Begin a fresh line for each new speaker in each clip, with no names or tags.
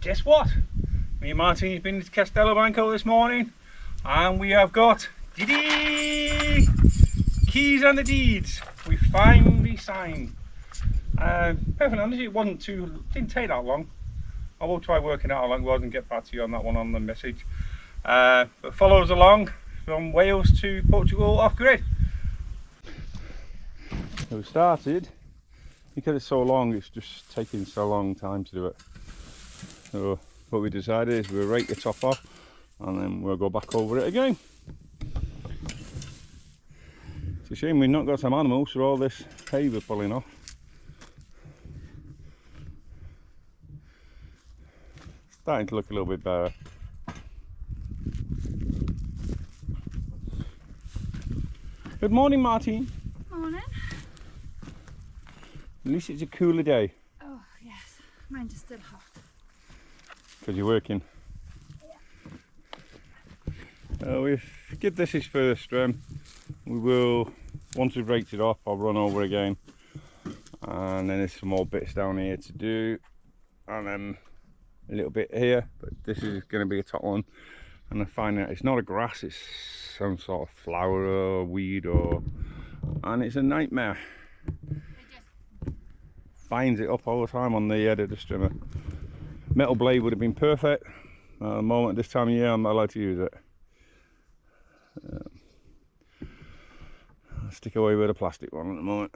guess what? Me and Martin have been to Castello Banco this morning and we have got keys and the deeds. We finally signed. Perfect honest, didn't take that long. I will try working out how long it was and get back to you on that one on the message. But follow us along from Wales to Portugal off grid. So we started, because it's so long, it's just taking so long time to do it. So what we decided is we'll rake the top off and then we'll go back over it again. It's a shame we've not got some animals for all this hay we're pulling off. Starting to look a little bit better. Good morning, Martin.
Morning.
At least it's a cooler day.
Oh yes, mine is still hot.
Because you're working.
Yeah.
We'll give this his first trim. We will, once we've raked it off, I'll run over again. And then there's some more bits down here to do. And then a little bit here, but this is going to be a top one. And I find that it's not a grass, it's some sort of flower or weed and it's a nightmare. Binds it up all the time on the head of the strimmer. Metal blade would have been perfect. At the moment, this time of year, I'm not allowed to use it. I'll stick away with a plastic one at the moment.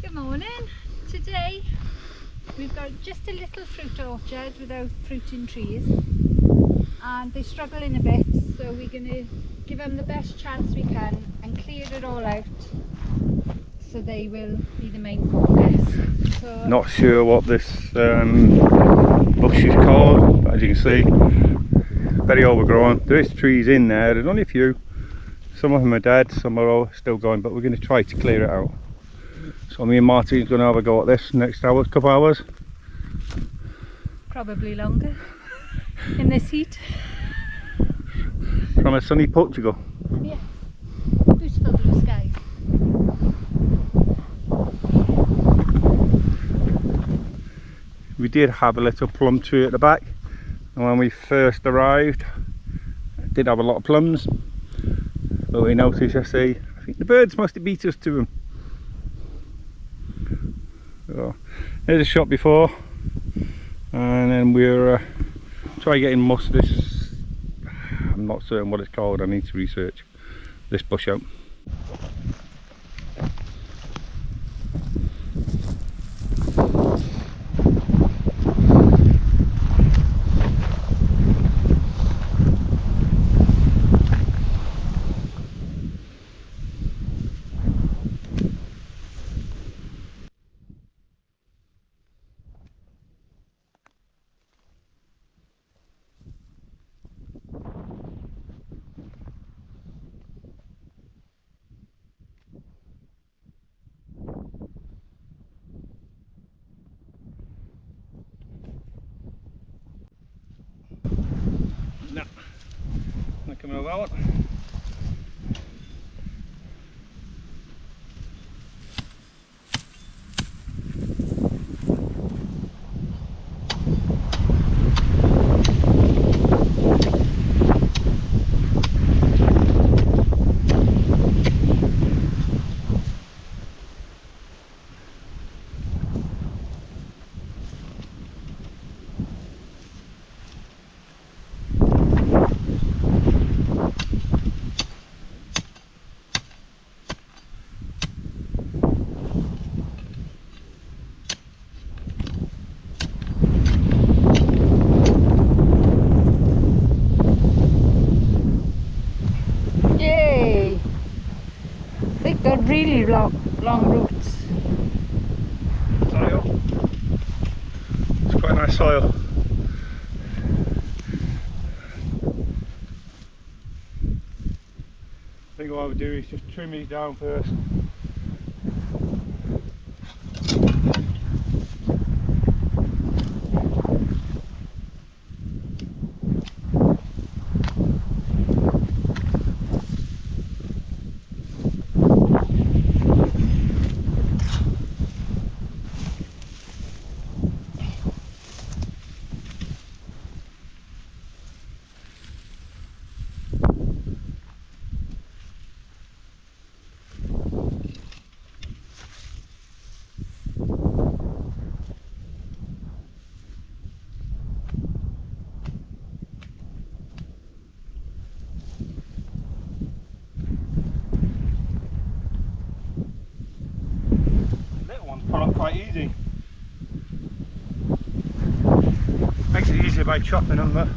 Good morning. Today we've got just a little fruit orchard without fruiting trees, and they're struggling a bit, so we're going to give them the best chance we can and clear it all out, so they will be the main focus. So,
not sure what this bush is called, but as you can see, very overgrown. There is trees in there, there's only a few. Some of them are dead, some are all still going, but we're going to try to clear it out. So me and Martin's going to have a go at this next hour, couple hours.
probably longer in this heat.
From a sunny Portugal.
Yeah, beautiful blue skies.
We did have a little plum tree at the back, and when we first arrived it did have a lot of plums, but we noticed yesterday, I think the birds must have beat us to them. So there's a shot before, and then we're trying getting this, I'm not certain what it's called, I need to research this bush out. No, not coming over that one.
Yay! They've got really long roots.
Soil. It's quite nice soil. I think what I would do is just trim these down first. by chopping them though.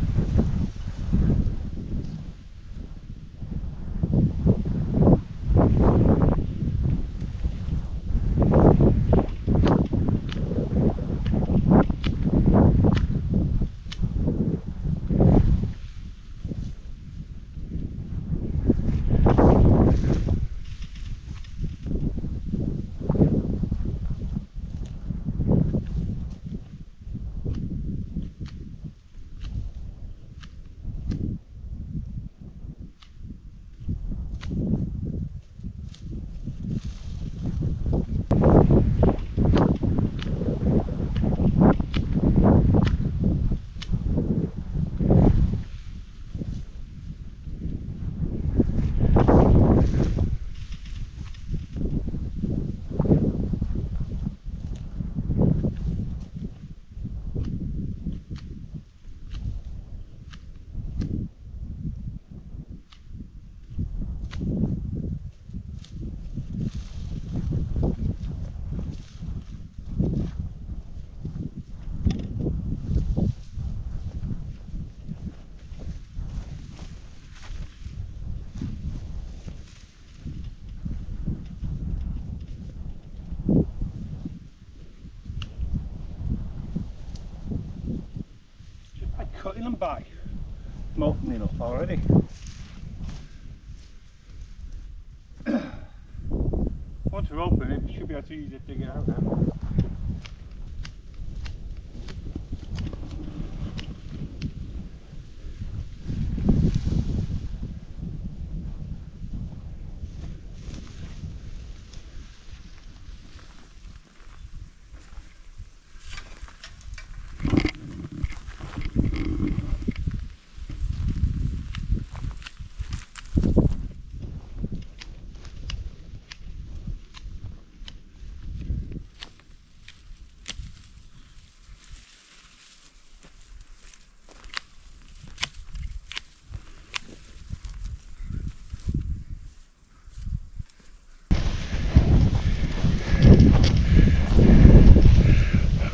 Cutting them by, I'm opening up already. Once we're open, it should be able to easy to dig it out now.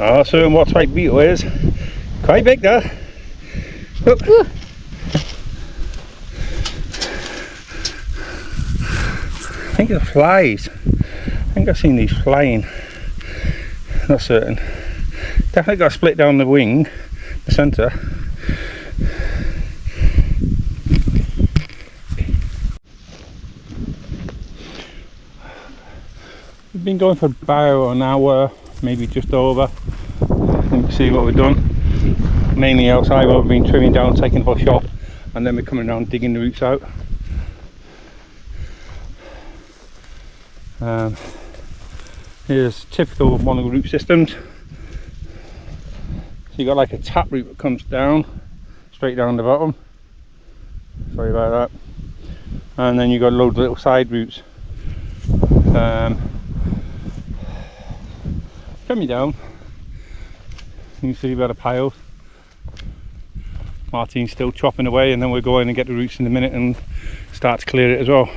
Oh, so what type beetle is? Quite big there. Look. I think it's flies. I think I've seen these flying. Not certain. Definitely got a split down the wing, the centre. We've been going for about an hour, maybe just over. You can see what we've done. Mainly outside, what we've been trimming down, taking the bush off, and then we're coming down digging the roots out. Here's typical of one of the root systems. So you got like a tap root that comes down, straight down the bottom. Sorry about that. And then you got loads of little side roots. Coming down, you can see we've got a pile. Martin's still chopping away, and then we'll go in and get the roots in a minute and start to clear it as well.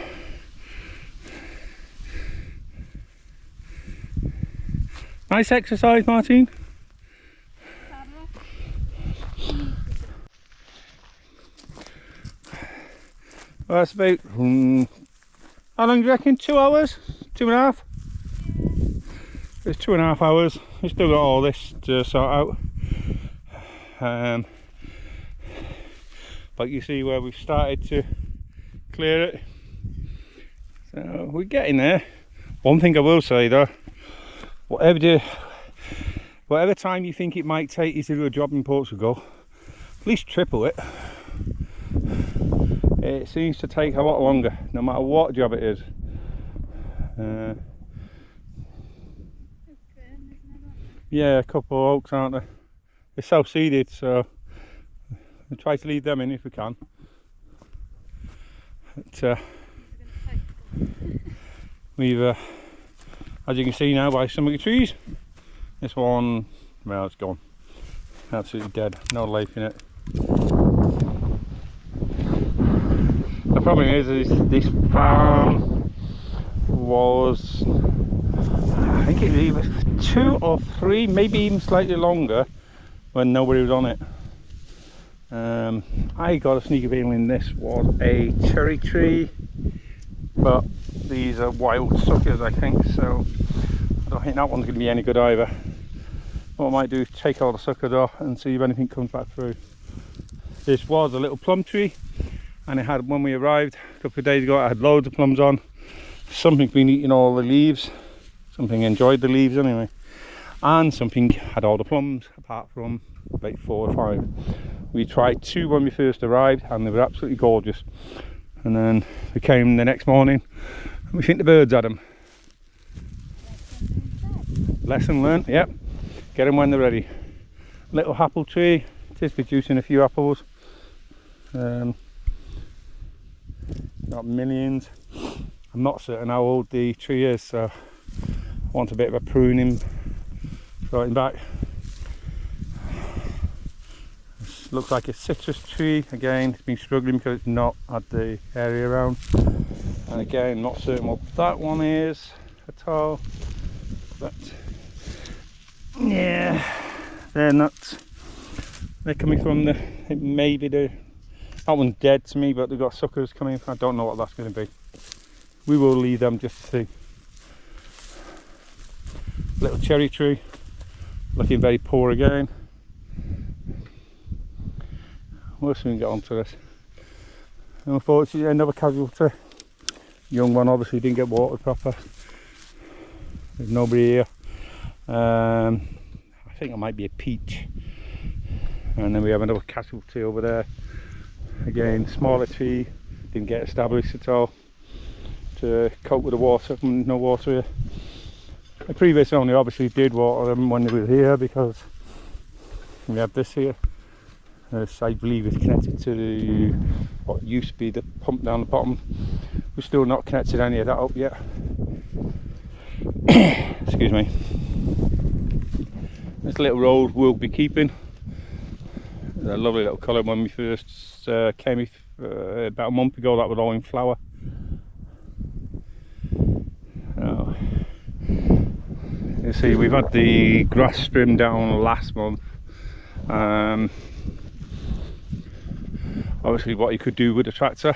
Nice exercise, Martin. Well, that's about, how long do you reckon? 2 hours? 2.5? It's 2.5 hours. We've still got all this to sort out. But you see where we've started to clear it. So we're getting there. One thing I will say though, whatever time you think it might take you to do a job in Portugal, at least triple it. It seems to take a lot longer, no matter what job it is. Yeah, a couple of oaks, aren't they? They're self-seeded, so we try to leave them in if we can. But, we've, as you can see now by some of the trees, this one, well, it's gone. Absolutely dead, no life in it. The problem is this farm was, I think it was either 2 or 3, maybe even slightly longer, when nobody was on it. I got a sneaky feeling this was a cherry tree, but these are wild suckers, I think, so I don't think that one's going to be any good either. What I might do is take all the suckers off and see if anything comes back through. This was a little plum tree, and it had, when we arrived a couple of days ago, it had loads of plums on. Something's been eating all the leaves. Something enjoyed the leaves anyway. And something had all the plums, apart from like 4 or 5. We tried 2 when we first arrived, and they were absolutely gorgeous. And then we came the next morning, and we think the birds had them. Lesson learnt, yep. Get them when they're ready. Little apple tree, it is producing a few apples. Not millions. I'm not certain how old the tree is, so I want a bit of a pruning, throw it back. This looks like a citrus tree. Again, it's been struggling because it's not had the area around. And again, not certain what that one is at all. But yeah, they're nuts. They're coming from the, maybe that one's dead to me, but they've got suckers coming. I don't know what that's going to be. We will leave them just to see. Little cherry tree, looking very poor again. We'll soon get onto this. Unfortunately, another casualty. Young one obviously didn't get watered proper. There's nobody here. I think it might be a peach. And then we have another casualty over there. Again, smaller tree, didn't get established at all to cope with the water. No water here. The previous owner obviously did water them when they were here, because we have this here. This, I believe, is connected to the, what used to be the pump down the bottom. We're still not connected any of that up yet. Excuse me. This little road we'll be keeping. It's a lovely little colour. When we first came about a month ago, that was all in flower. Oh. You see, we've had the grass trimmed down last month. Obviously what you could do with a tractor.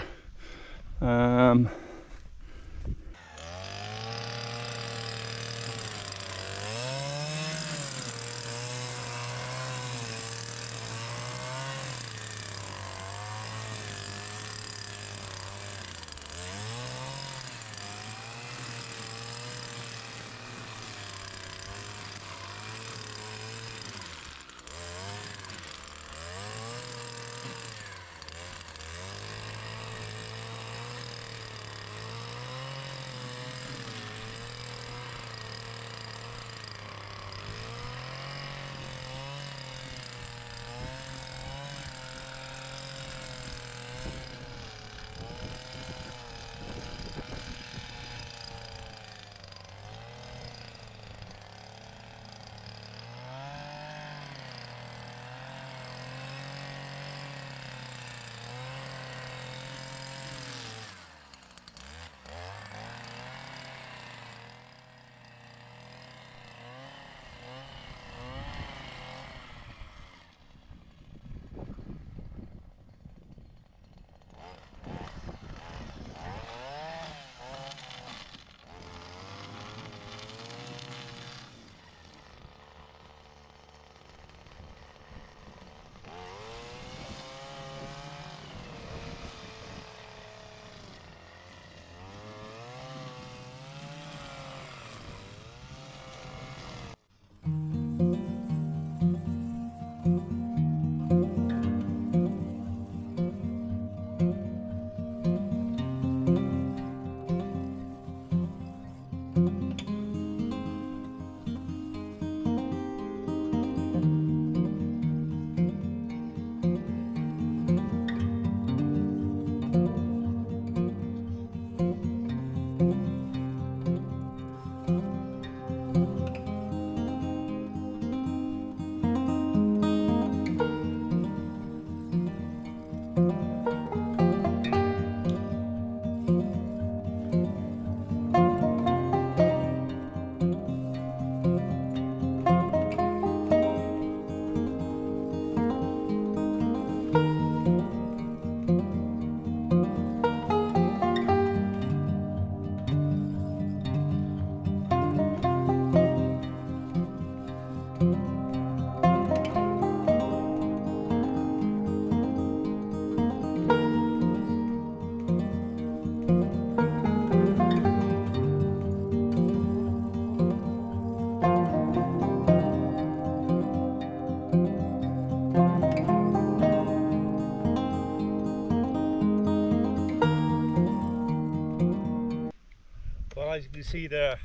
as you can see the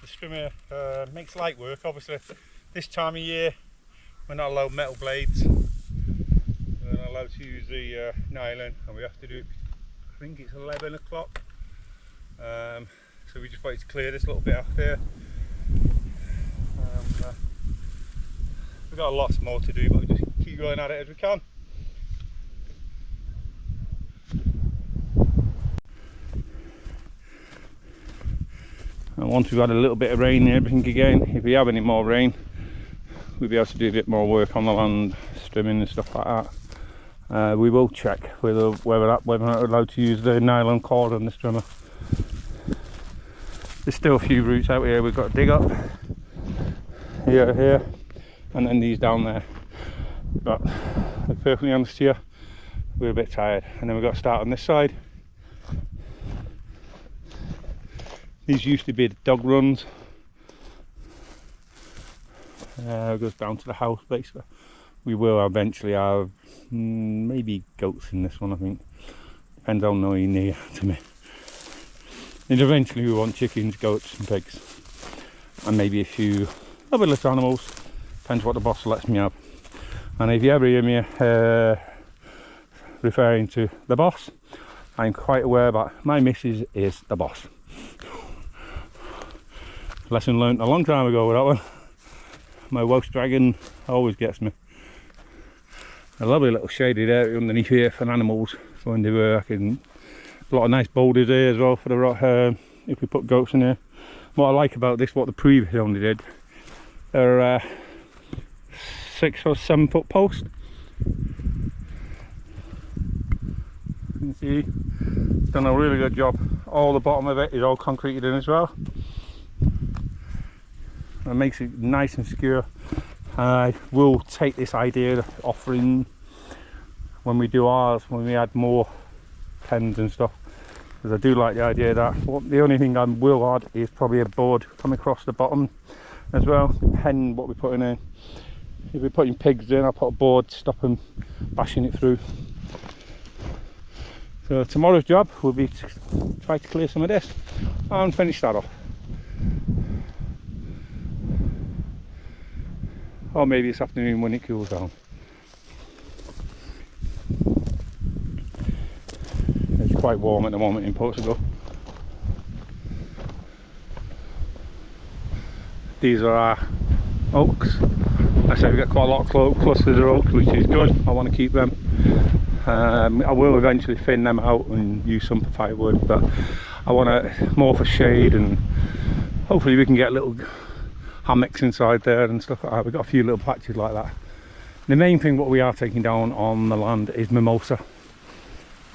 strimmer makes light work. Obviously this time of year we're not allowed metal blades, we're not allowed to use the nylon, and we have to do it, I think it's 11 o'clock. So we just wait to clear this little bit out there. We've got lots more to do, but we just keep going at it as we can. And once we've had a little bit of rain and everything again, if we have any more rain, we'll be able to do a bit more work on the land, strimming and stuff like that. We will check whether or not we're allowed to use the nylon cord on the strimmer. There's still a few roots out here we've got to dig up. Here, and then these down there. But to be perfectly honest here, we're a bit tired. And then we've got to start on this side. These used to be the dog runs. It goes down to the house basically. We will eventually have maybe goats in this one, I think. Depends how near to me. And eventually we want chickens, goats and pigs. And maybe a few other little animals. Depends what the boss lets me have. And if you ever hear me referring to the boss, I'm quite aware that my missus is the boss. Lesson learnt a long time ago with that one. My Welsh dragon always gets me. A lovely little shaded area underneath here for animals, for when they work, and a lot of nice boulders here as well for the rock. If we put goats in here. What I like about this, what the previous owner did, they're 6 or 7 foot posts. You can see it's done a really good job. All the bottom of it is all concreted in as well. It makes it nice and secure. I will take this idea of offering when we do ours, when we add more pens and stuff, because I do like the idea of that. The only thing I will add is probably a board coming across the bottom as well, depending what we're putting in. If we're putting pigs in, I'll put a board to stop them bashing it through. So tomorrow's job will be to try to clear some of this and finish that off. Or maybe this afternoon when it cools down. It's quite warm at the moment in Portugal. These are our oaks. I say we've got quite a lot of clusters of oaks, which is good. I want to keep them. I will eventually thin them out and use some for firewood, but I want it more for shade, and hopefully we can get little hammocks inside there and stuff like that. We've got a few little patches like that. The main thing what we are taking down on the land is mimosa.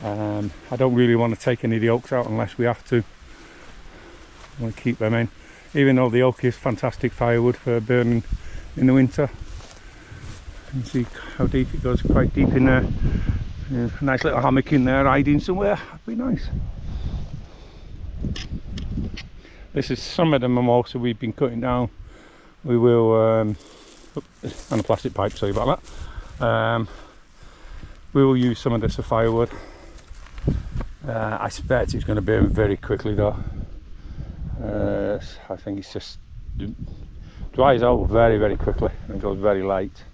I don't really want to take any of the oaks out unless we have to. I want to keep them in, even though the oak is fantastic firewood for burning in the winter. You can see how deep it goes, quite deep in there. Yeah, a nice little hammock in there hiding somewhere, that'd be nice. This is some of the mimosa we've been cutting down. We will, and a plastic pipe, sorry about that. We will use some of this for firewood. I suspect it's going to burn very quickly though. I think it's just dries out very, very quickly and goes very light.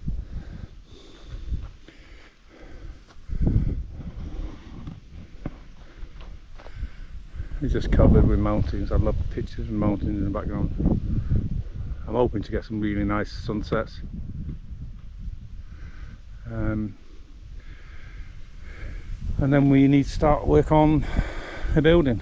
It's just covered with mountains. I love pictures of mountains in the background. I'm hoping to get some really nice sunsets. And then we need to start work on the building.